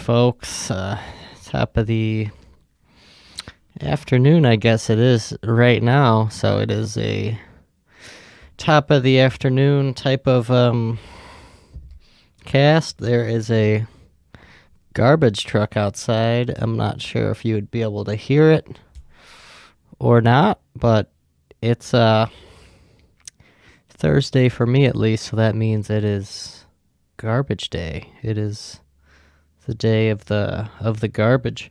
folks. Top of the afternoon, I guess it is right now. So it is a top of the afternoon type of cast. There is a garbage truck outside. I'm not sure if you would be able to hear it or not, but it's Thursday for me at least, so that means it is garbage day. It is the day of the garbage,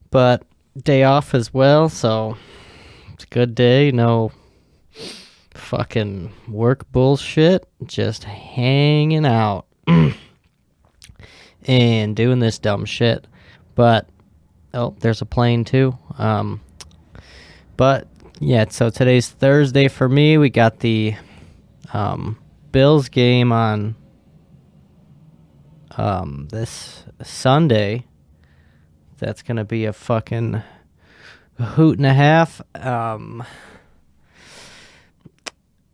but day off as well, so it's a good day. No fucking work bullshit, just hanging out and doing this dumb shit. But oh, there's a plane too. But yeah, so today's Thursday for me. We got the Bills game on this Sunday. That's gonna be a fucking hoot and a half.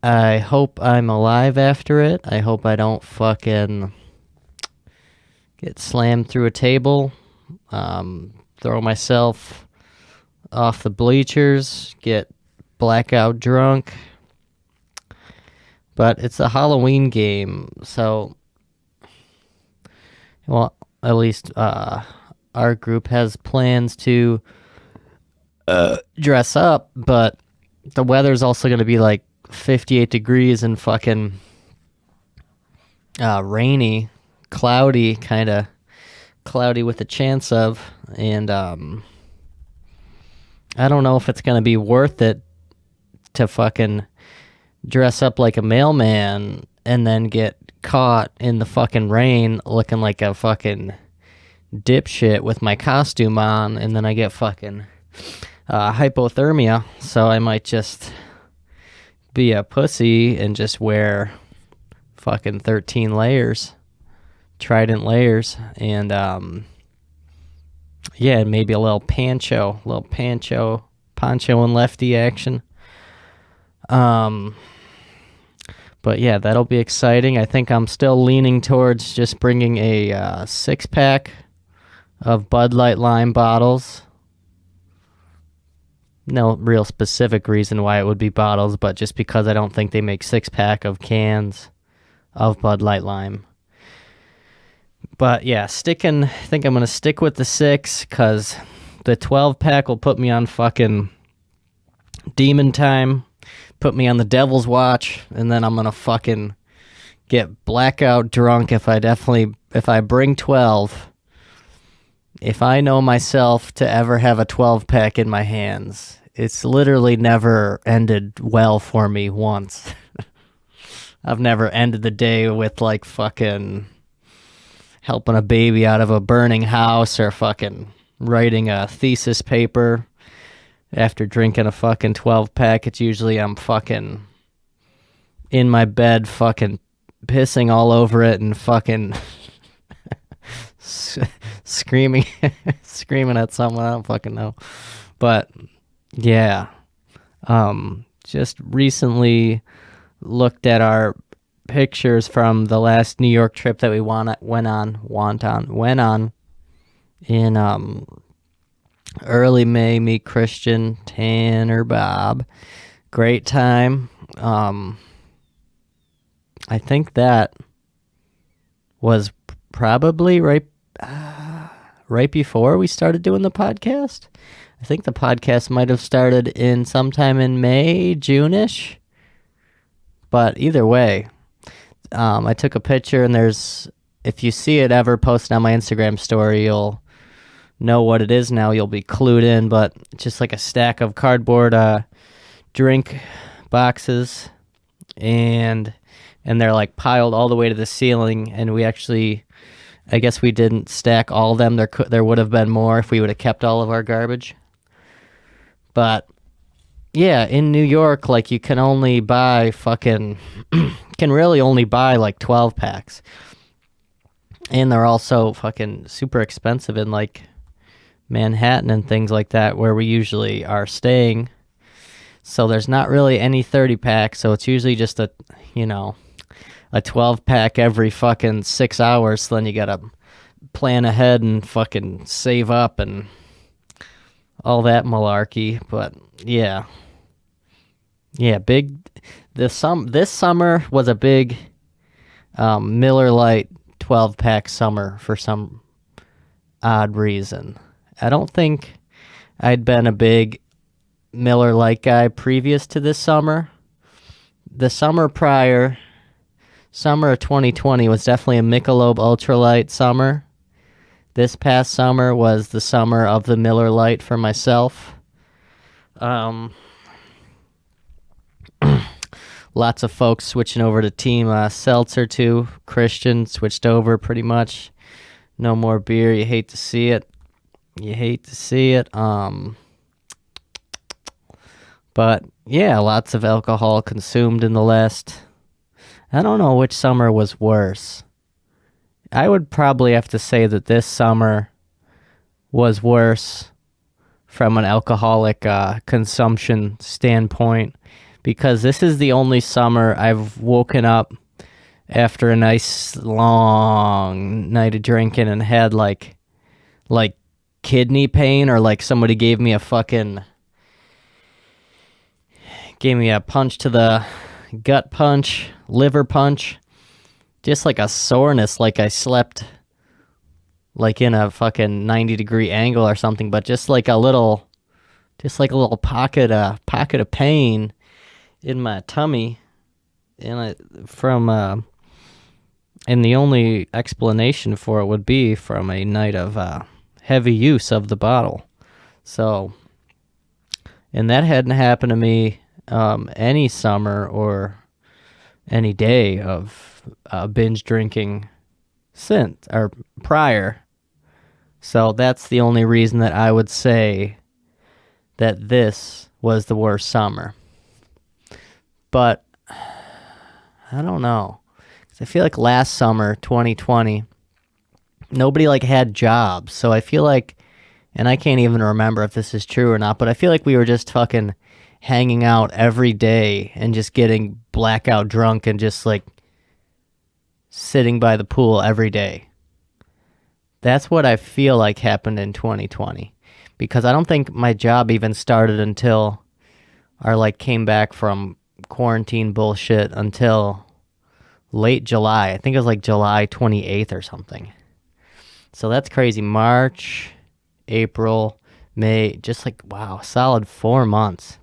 I hope I'm alive after it. I hope I don't fucking get slammed through a table, throw myself off the bleachers, get blackout drunk. But it's a Halloween game, so, well, at least our group has plans to dress up, but the weather's also going to be like 58 degrees and fucking rainy, cloudy, kind of cloudy with a chance of, and I don't know if it's going to be worth it to fucking dress up like a mailman and then get caught in the fucking rain looking like a fucking dipshit with my costume on, and then I get fucking hypothermia, so I might just be a pussy and just wear fucking 13 layers, Trident layers, and yeah, maybe a little poncho and lefty action. But yeah, that'll be exciting. I think I'm still leaning towards just bringing a 6-pack of Bud Light Lime bottles. No real specific reason why it would be bottles, but just because I don't think they make 6-pack of cans of Bud Light Lime. But yeah, I think I'm going to stick with the 6, because the 12-pack will put me on fucking demon time, put me on the devil's watch, and then I'm going to fucking get blackout drunk if I bring 12. If I know myself to ever have a 12-pack in my hands, it's literally never ended well for me once. I've never ended the day with like fucking helping a baby out of a burning house or fucking writing a thesis paper after drinking a fucking 12-pack. It's usually I'm fucking in my bed fucking pissing all over it and fucking screaming at someone. I don't fucking know. But yeah, just recently looked at our pictures from the last New York trip that we went on in early May. Me, Christian, Tanner, Bob. Great time. I think that was probably right before we started doing the podcast. I think the podcast might have started in sometime in May, June-ish. But either way, I took a picture, and if you see it ever posted on my Instagram story, you'll know what it is now. You'll be clued in, but just like a stack of cardboard drink boxes, and they're like piled all the way to the ceiling, and we actually, I guess we didn't stack all of them. There would have been more if we would have kept all of our garbage. But yeah, in New York, like, you can only buy can really only buy like 12 packs. And they're also fucking super expensive in like Manhattan and things like that, where we usually are staying. So there's not really any 30 pack, so it's usually just a 12 pack every fucking 6 hours. So then you gotta plan ahead and fucking save up and all that malarkey. But yeah. Yeah, this summer was a big Miller Lite 12-pack summer for some odd reason. I don't think I'd been a big Miller Lite guy previous to this summer. The summer prior, summer of 2020, was definitely a Michelob Ultralight summer. This past summer was the summer of the Miller Lite for myself. Lots of folks switching over to Team Seltzer too. Christian switched over pretty much. No more beer. You hate to see it. But yeah, lots of alcohol consumed in the last. I don't know which summer was worse. I would probably have to say that this summer was worse from an alcoholic consumption standpoint, because this is the only summer I've woken up after a nice long night of drinking and had like kidney pain, or like somebody gave me a punch to the gut punch, liver punch, just like a soreness, like I slept like in a fucking 90-degree angle or something, but just like a little pocket of pain in my tummy, and the only explanation for it would be from a night of heavy use of the bottle. So, and that hadn't happened to me any summer or any day of binge drinking since or prior. So that's the only reason that I would say that this was the worst summer. But I don't know. 'Cause I feel like last summer, 2020, nobody like had jobs. So I feel like, and I can't even remember if this is true or not, but I feel like we were just fucking hanging out every day and just getting blackout drunk and just like sitting by the pool every day. That's what I feel like happened in 2020, because I don't think my job even started until, or like came back from quarantine bullshit until late July. I think it was like July 28th or something. So that's crazy. March, April, May, just like, wow, solid 4 months.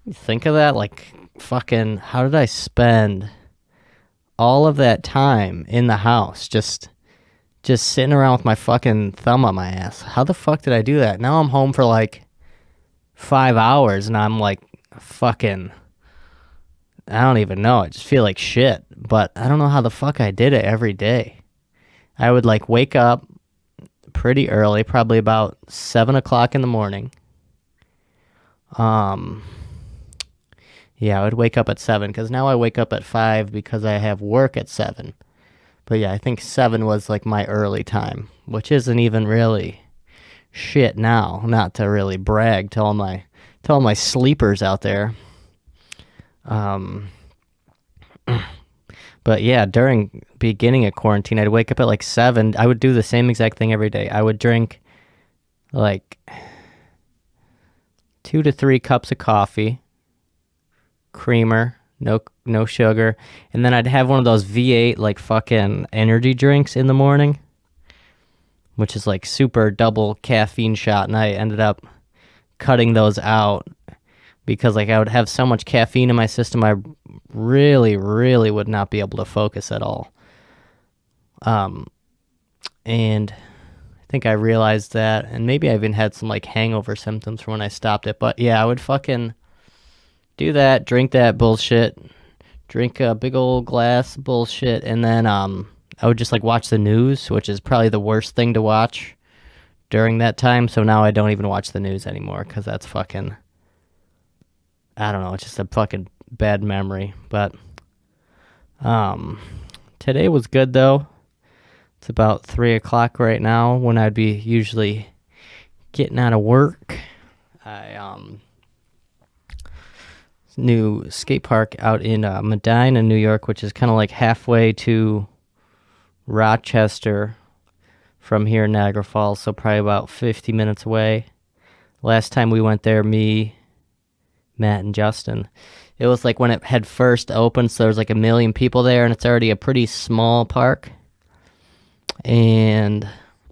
You think of that, like, fucking, how did I spend all of that time in the house just sitting around with my fucking thumb on my ass? How the fuck did I do that? Now I'm home for like 5 hours and I'm like fucking, I don't even know. I just feel like shit, but I don't know how the fuck I did it every day. I would like wake up pretty early, probably about 7 o'clock in the morning. Yeah, I would wake up at 7, because now I wake up at 5 because I have work at 7. But yeah, I think 7 was like my early time, which isn't even really shit now. Not to really brag to all my sleepers out there. But yeah, during beginning of quarantine, I'd wake up at like 7. I would do the same exact thing every day. I would drink like 2 to 3 cups of coffee, creamer, no sugar, and then I'd have one of those V8 like fucking energy drinks in the morning, which is like super double caffeine shot, and I ended up cutting those out because like I would have so much caffeine in my system, I really would not be able to focus at all. And I think I realized that, and maybe I even had some like hangover symptoms from when I stopped it. But yeah, I would fucking do that, drink that bullshit, drink a big old glass of bullshit, and then I would just like watch the news, which is probably the worst thing to watch during that time. So now I don't even watch the news anymore, because that's fucking, I don't know, it's just a fucking bad memory. But today was good though. It's about 3 o'clock right now when I'd be usually getting out of work. New skate park out in Medina, New York, which is kind of like halfway to Rochester. from here in Niagara Falls, so probably about 50 minutes away. Last time we went there, me, Matt, and Justin, it was like when it had first opened, so there was like 1 million people there, and it's already a pretty small park. And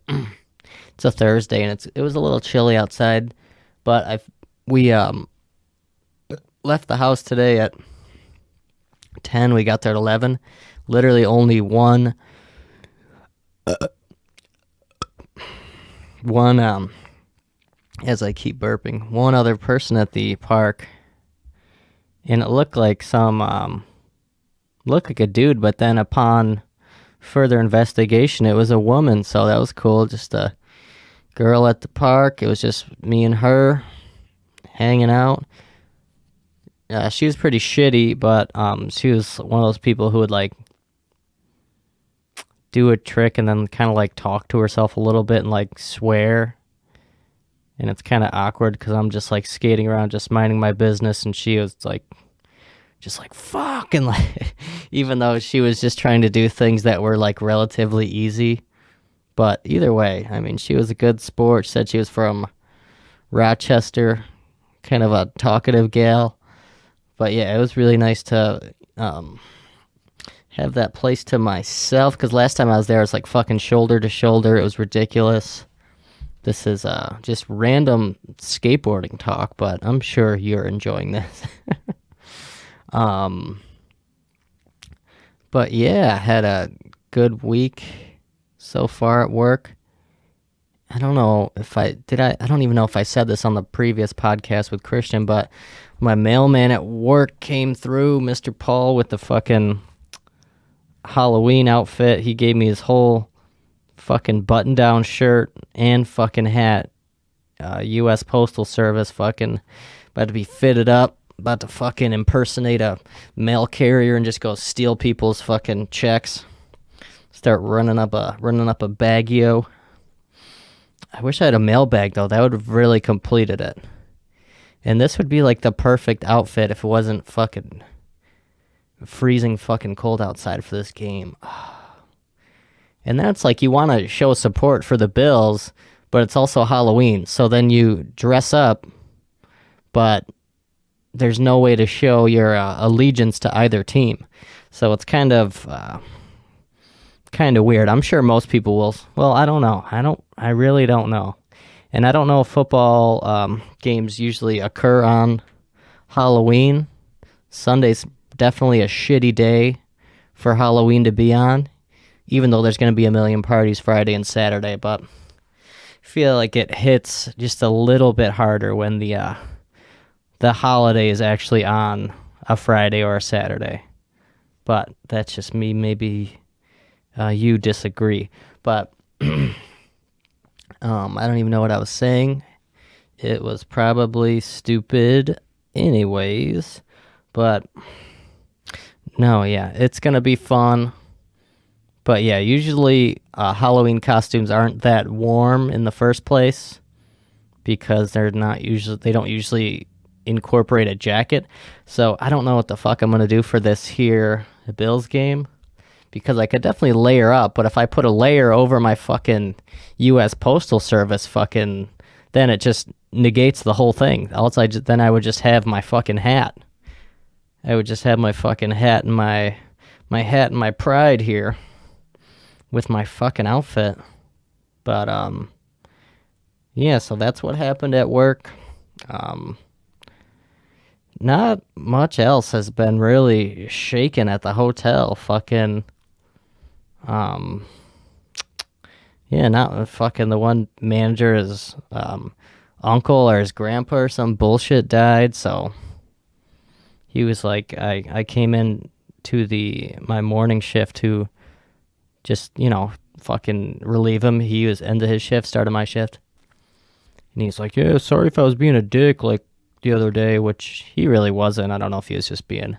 it's a Thursday, and it was a little chilly outside, but we left the house today at 10. We got there at 11. Literally only one as I keep burping, one other person at the park, and it looked like looked like a dude, but then upon further investigation, it was a woman, so that was cool. Just a girl at the park. It was just me and her hanging out. She was pretty shitty, but she was one of those people who would like do a trick and then kind of like talk to herself a little bit and like swear. And it's kind of awkward because I'm just like skating around, just minding my business, and she was like, just like fuck, and like, even though she was just trying to do things that were like relatively easy. But either way, I mean, she was a good sport. She said she was from Rochester, kind of a talkative gal. But yeah, it was really nice to have that place to myself, because last time I was there, it was like fucking shoulder to shoulder. It was ridiculous. This is just random skateboarding talk, but I'm sure you're enjoying this. But yeah, I had a good week so far at work. I don't know if I don't even know if I said this on the previous podcast with Christian, but my mailman at work came through, Mr. Paul, with the fucking Halloween outfit. He gave me his whole fucking button-down shirt and fucking hat. U.S. Postal Service, fucking about to be fitted up, about to fucking impersonate a mail carrier and just go steal people's fucking checks. Start running up a Baggio. I wish I had a mailbag, though. That would have really completed it. And this would be like the perfect outfit if it wasn't fucking freezing fucking cold outside for this game. And that's like, you want to show support for the Bills, but it's also Halloween. So then you dress up, but there's no way to show your allegiance to either team. So it's kind of weird. I'm sure most people will. Well, I don't know. I really don't know. And I don't know if football games usually occur on Halloween. Sunday's definitely a shitty day for Halloween to be on, even though there's going to be 1 million parties Friday and Saturday. But I feel like it hits just a little bit harder when the holiday is actually on a Friday or a Saturday. But that's just me. Maybe you disagree. But I don't even know what I was saying. It was probably stupid anyways. But no, yeah, it's going to be fun. But yeah, usually Halloween costumes aren't that warm in the first place because they don't usually incorporate a jacket. So I don't know what the fuck I'm going to do for this here Bills game, because I could definitely layer up, but if I put a layer over my fucking U.S. Postal Service fucking, then it just negates the whole thing. Then I would just have my fucking hat. I would just have my fucking hat and my hat and my pride here with my fucking outfit. But yeah, so that's what happened at work. Not much else has been really shaken at the hotel. Fucking yeah, not fucking the one manager, his uncle or his grandpa or some bullshit died, so he was like, I came in to my morning shift to just, fucking relieve him. He was end of his shift, started my shift. And he's like, yeah, sorry if I was being a dick like the other day, which he really wasn't. I don't know if he was just being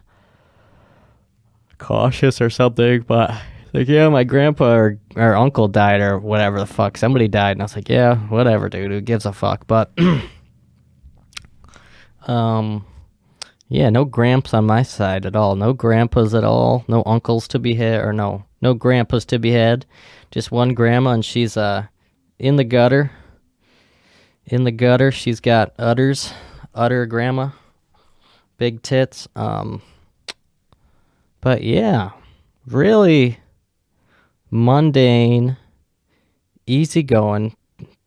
cautious or something, but like, yeah, my grandpa or uncle died or whatever the fuck. Somebody died. And I was like, yeah, whatever, dude. Who gives a fuck? But, yeah, no gramps on my side at all. No grandpas at all. No uncles to be had, or no grandpas to be had. Just one grandma, and she's in the gutter. In the gutter, she's got utter grandma, big tits. But yeah, really mundane, easygoing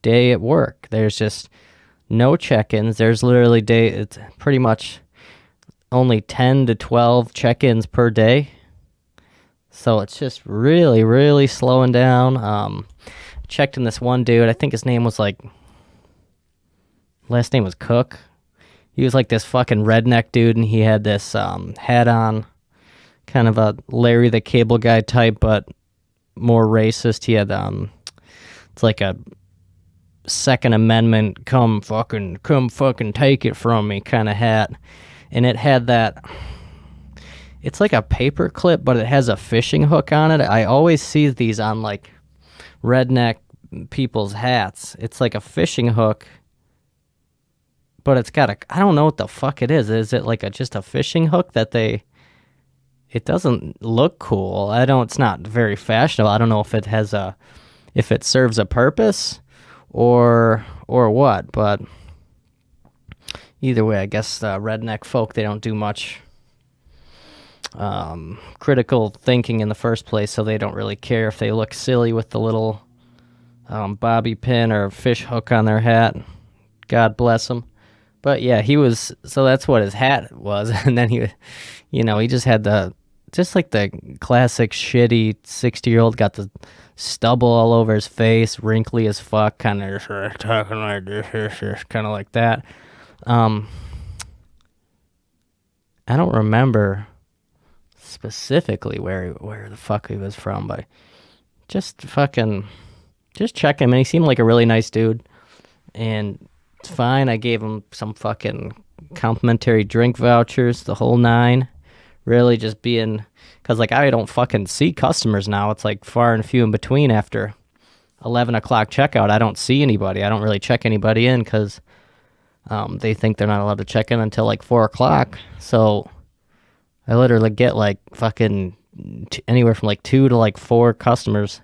day at work. There's just no check-ins. There's literally it's pretty much only 10 to 12 check-ins per day. So it's just really, really slowing down. Checked in this one dude. I think his name was like, last name was Cook. He was like this fucking redneck dude, and he had this hat on, kind of a Larry the Cable Guy type, but more racist. He had it's like a Second Amendment, come fucking take it from me kind of hat, and it had that. It's like a paper clip, but it has a fishing hook on it. I always see these on like redneck people's hats. It's like a fishing hook, but it's got I don't know what the fuck it is. Is it like just a fishing hook that it doesn't look cool. It's not very fashionable. I don't know if if it serves a purpose or what, but either way, I guess redneck folk, they don't do much critical thinking in the first place, so they don't really care if they look silly with the little bobby pin or fish hook on their hat. God bless them. But yeah, so that's what his hat was. And then he just had just like the classic shitty 60-year-old, got the stubble all over his face, wrinkly as fuck, kind of talking like this, kind of like that. I don't remember specifically where the fuck he was from, but just checking him, and he seemed like a really nice dude, and it's fine. I gave him some fucking complimentary drink vouchers, the whole nine. Really just because like I don't fucking see customers now. It's like far and few in between. After 11 o'clock checkout, I don't see anybody. I don't really check anybody in because they think they're not allowed to check in until like 4 o'clock. So I literally get like fucking anywhere from like 2 to like 4 customers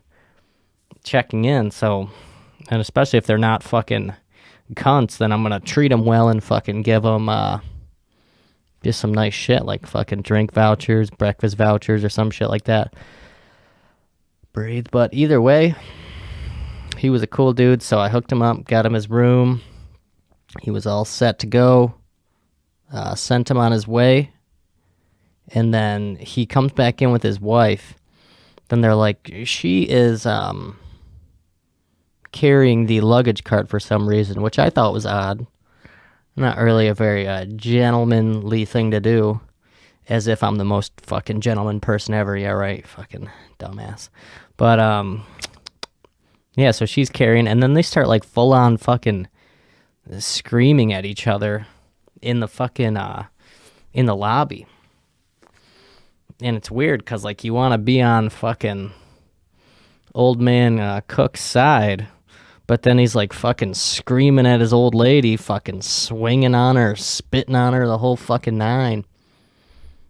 checking in. So, and especially if they're not fucking cunts, then I'm gonna treat them well and fucking give them just some nice shit, like fucking drink vouchers, breakfast vouchers, or some shit like that. Breathe. But either way, he was a cool dude, so I hooked him up, got him his room. He was all set to go. Sent him on his way. And then he comes back in with his wife. Then they're like, she is carrying the luggage cart for some reason, which I thought was odd. Not really a very gentlemanly thing to do, as if I'm the most fucking gentleman person ever. Yeah, right, fucking dumbass. But yeah, so she's carrying, and then they start like full on fucking screaming at each other in the fucking in the lobby. And it's weird because like you want to be on fucking old man Cook's side, but then he's like fucking screaming at his old lady, fucking swinging on her, spitting on her, the whole fucking nine.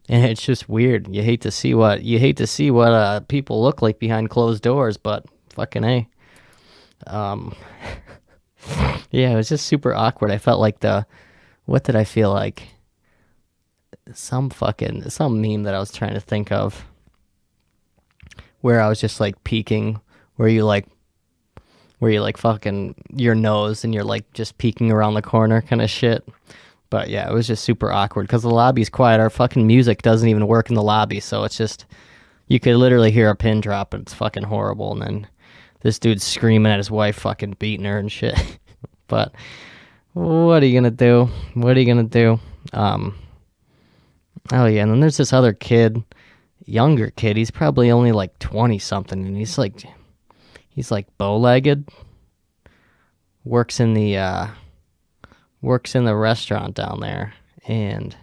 And it's just weird. You hate to see what people look like behind closed doors, but fucking A. Yeah, it was just super awkward. I felt like what did I feel like? Some meme that I was trying to think of, where I was just like peeking, where you like fucking your nose and you're like just peeking around the corner kind of shit. But yeah, it was just super awkward because the lobby's quiet. Our fucking music doesn't even work in the lobby, so it's just, you could literally hear a pin drop and it's fucking horrible. And then this dude's screaming at his wife, fucking beating her and shit. But what are you gonna do? Oh yeah, and then there's this other kid, younger kid. He's probably only like 20 something, and he's like bow-legged. Works in the restaurant down there, and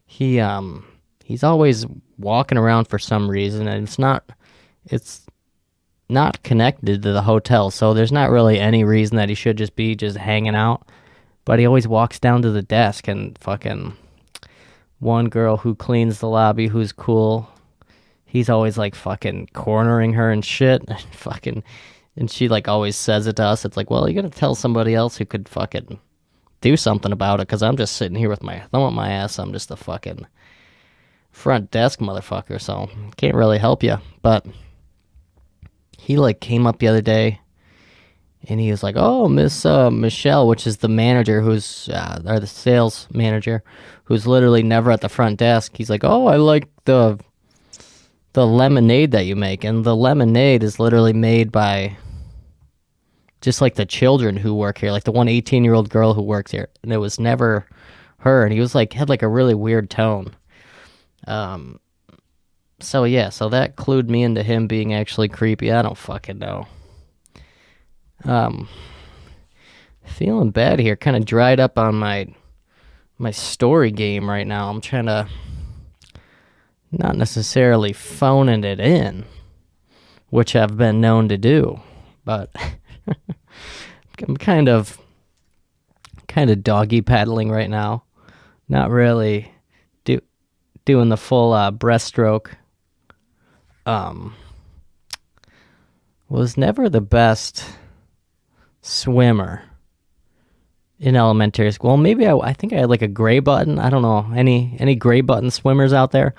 he's always walking around for some reason, and it's not connected to the hotel, so there's not really any reason that he should just be hanging out. But he always walks down to the desk, and fucking one girl who cleans the lobby, who's cool, he's always like fucking cornering her and shit. And she like always says it to us. It's like, well, you gotta tell somebody else who could fucking do something about it, because I'm just sitting here with my thumb up my ass. I'm just a fucking front desk motherfucker, so can't really help you. But he like came up the other day and he was like, oh, Miss Michelle, which is the manager who's or the sales manager, who's literally never at the front desk. He's like, oh, I like the lemonade that you make. And the lemonade is literally made by just like the children who work here, like the one 18-year-old girl who works here. And it was never her. And he was like, had like a really weird tone. So yeah, so that clued me into him being actually creepy. I don't fucking know. Feeling bad here. Kind of dried up on my story game right now. I'm trying to not necessarily phoning it in, which I've been known to do, but I'm kind of doggy paddling right now. Not really doing the full breaststroke. Was never the best swimmer in elementary school. Maybe I think I had like a gray button. I don't know. Any gray button swimmers out there?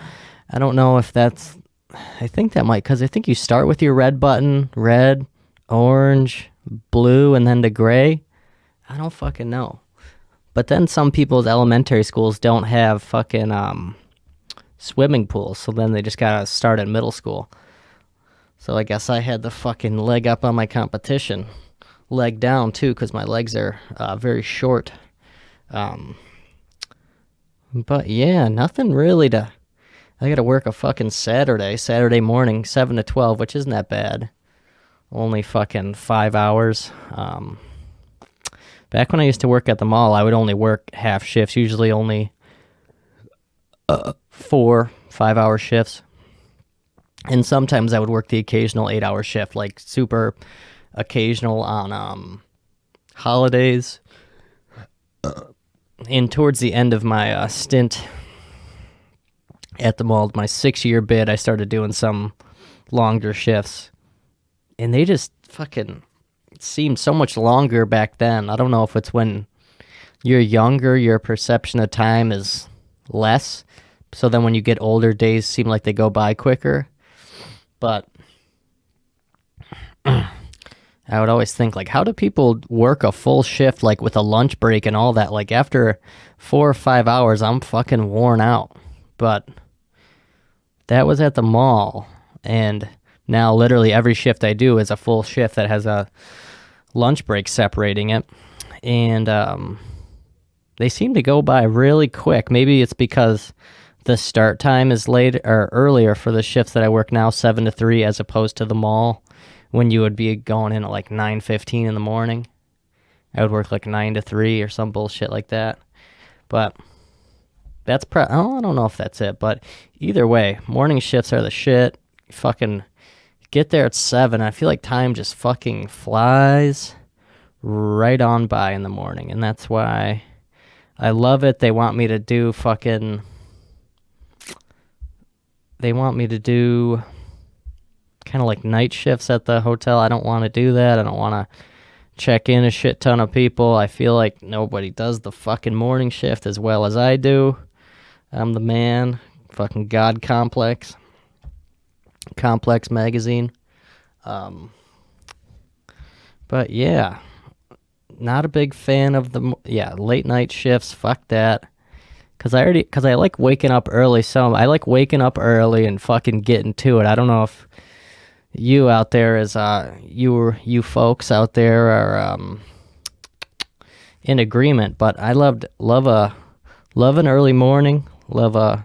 I don't know if that's... I think that might, because I think you start with your red button, red, orange, blue, and then the gray. I don't fucking know. But then some people's elementary schools don't have fucking swimming pools, so then they just gotta start at middle school. So I guess I had the fucking leg up on my competition. Leg down, too, because my legs are very short. But yeah, nothing really to... I gotta work a fucking Saturday morning, 7 to 12, which isn't that bad. Only fucking 5 hours. Back when I used to work at the mall, I would only work half shifts, usually only 4 5-hour shifts. And sometimes I would work the occasional 8-hour shift, like super occasional on holidays. And towards the end of my stint at the mall, my 6-year bid, I started doing some longer shifts. And they just fucking seemed so much longer back then. I don't know if it's when you're younger, your perception of time is less. So then when you get older, days seem like they go by quicker. But I would always think, like, how do people work a full shift, like, with a lunch break and all that? Like, after 4 or 5 hours, I'm fucking worn out. But that was at the mall. And now literally every shift I do is a full shift that has a lunch break separating it. And they seem to go by really quick. Maybe it's because the start time is late or earlier for the shifts that I work now, 7 to 3, as opposed to the mall when you would be going in at like 9:15 in the morning. I would work like 9 to 3 or some bullshit like that. But that's I don't know if that's it, but either way, morning shifts are the shit. You fucking get there at 7. I feel like time just fucking flies right on by in the morning, and that's why I love it. They want me to do kind of like night shifts at the hotel. I don't want to do that. I don't want to check in a shit ton of people. I feel like nobody does the fucking morning shift as well as I do. I'm the man. Fucking God Complex. Complex magazine. But yeah, not a big fan of late night shifts. Fuck that. Cause I like waking up early. So I like waking up early and fucking getting to it. I don't know if you out there you folks out there are in agreement, but I love an early morning. Love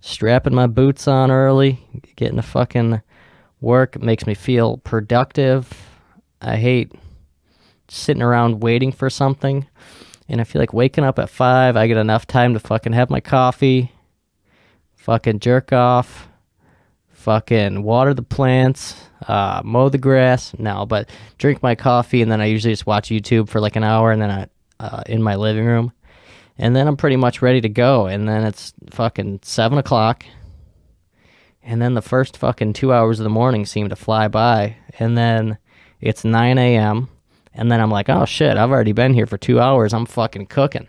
strapping my boots on early, getting to fucking work. It makes me feel productive. I hate sitting around waiting for something. And I feel like waking up at 5, I get enough time to fucking have my coffee, fucking jerk off, fucking water the plants, mow the grass. No, but drink my coffee, and then I usually just watch YouTube for like an hour, and then in my living room. And then I'm pretty much ready to go. And then it's fucking 7 o'clock. And then the first fucking 2 hours of the morning seem to fly by. And then it's 9 a.m. And then I'm like, oh shit, I've already been here for 2 hours. I'm fucking cooking.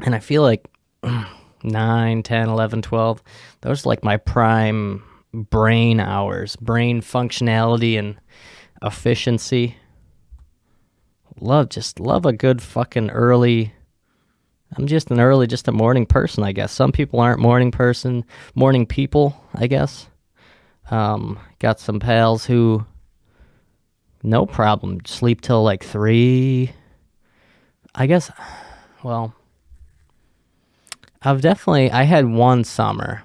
And I feel like 9, 10, 11, 12, those are like my prime brain hours, brain functionality and efficiency. Love a good fucking early. I'm just a morning person, I guess. Some people aren't morning people, I guess. Got some pals who, no problem, sleep till like 3. I guess, well, I had one summer.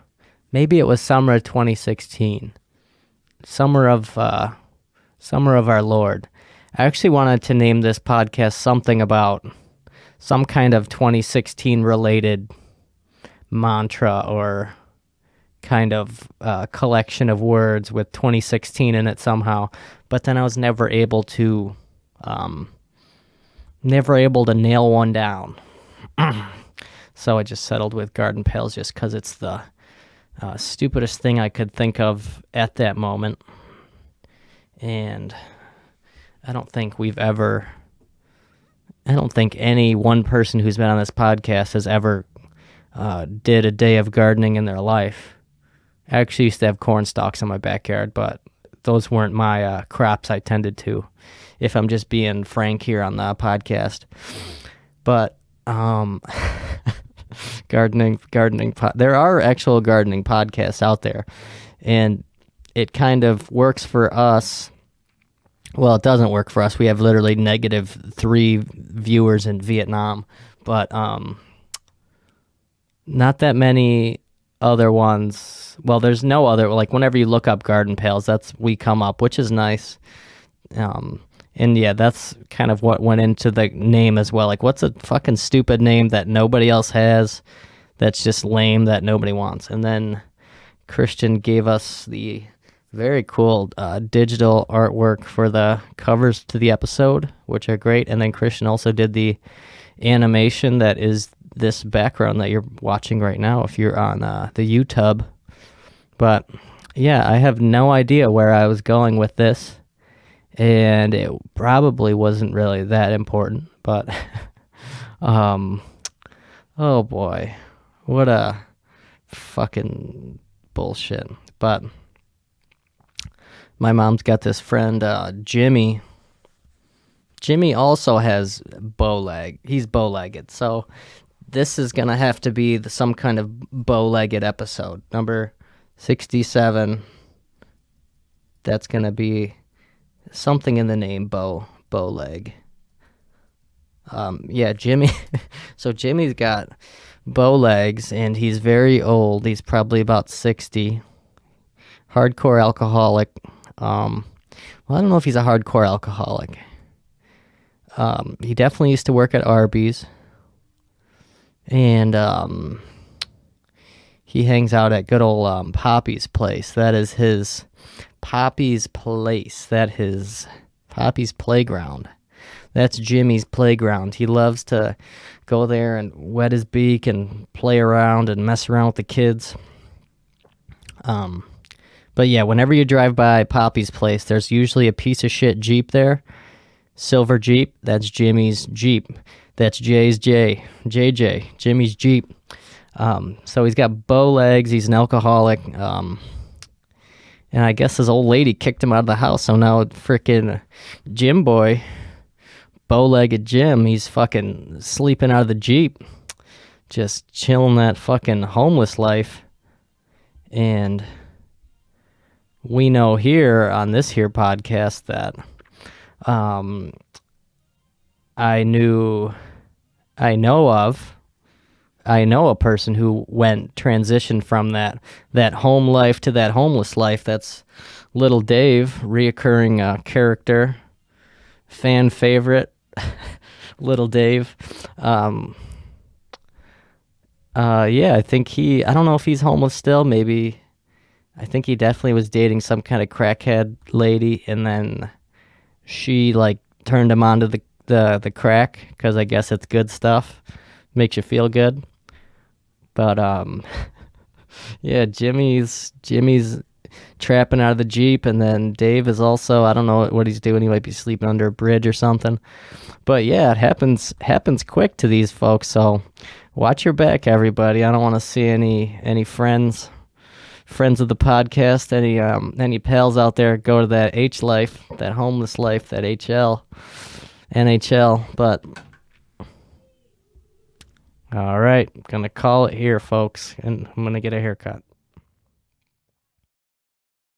Maybe it was summer of 2016. Summer of our Lord. I actually wanted to name this podcast something about some kind of 2016 related mantra or kind of collection of words with 2016 in it somehow. But then I was never able to nail one down. So I just settled with Garden Pales just because it's the stupidest thing I could think of at that moment. And I don't think any one person who's been on this podcast has ever did a day of gardening in their life. I actually used to have corn stalks in my backyard, but those weren't my crops I tended to, if I'm just being frank here on the podcast. But there are actual gardening podcasts out there, and it kind of works for us. Well, it doesn't work for us. We have literally -3 viewers in Vietnam, but not that many other ones. Well, there's no other, like whenever you look up Garden Pales, we come up, which is nice. And yeah, that's kind of what went into the name as well. Like, what's a fucking stupid name that nobody else has that's just lame that nobody wants? And then Christian gave us the very cool digital artwork for the covers to the episode, which are great. And then Christian also did the animation that is this background that you're watching right now if you're on the YouTube. But yeah, I have no idea where I was going with this, and it probably wasn't really that important, but oh boy, what a fucking bullshit. But my mom's got this friend, Jimmy. Jimmy also has he's bow-legged, so this is gonna have to be some kind of bow-legged episode, number 67. That's gonna be something in the name bow-leg. Yeah, Jimmy. So Jimmy's got bow legs, and he's very old. He's probably about 60. Hardcore alcoholic. Well, I don't know if he's a hardcore alcoholic. He definitely used to work at Arby's, and he hangs out at good old Poppy's place. That is his Poppy's place. That is Poppy's playground. That's Jimmy's playground. He loves to go there and wet his beak and play around and mess around with the kids. But yeah, whenever you drive by Poppy's place, there's usually a piece of shit Jeep there. Silver Jeep. That's Jimmy's Jeep. That's JJ, Jimmy's Jeep. So he's got bow legs. He's an alcoholic. And I guess his old lady kicked him out of the house. So now frickin' Jim boy, bow-legged Jim, he's fucking sleeping out of the Jeep. Just chilling that fucking homeless life. And we know here on this here podcast that I know a person who transitioned from that home life to that homeless life. That's Little Dave, reoccurring character, fan favorite, Little Dave. Yeah, I think I don't know if he's homeless still, maybe. I think he definitely was dating some kind of crackhead lady, and then she turned him onto the crack, because I guess it's good stuff, makes you feel good. But Yeah, Jimmy's trapping out of the Jeep, and then Dave is also, I don't know what he's doing. He might be sleeping under a bridge or something. But yeah, it happens quick to these folks. So watch your back, everybody. I don't want to see any friends of the podcast, any pals out there go to that H life, that homeless life, that NHL. But all right, I'm gonna call it here, folks, and I'm gonna get a haircut.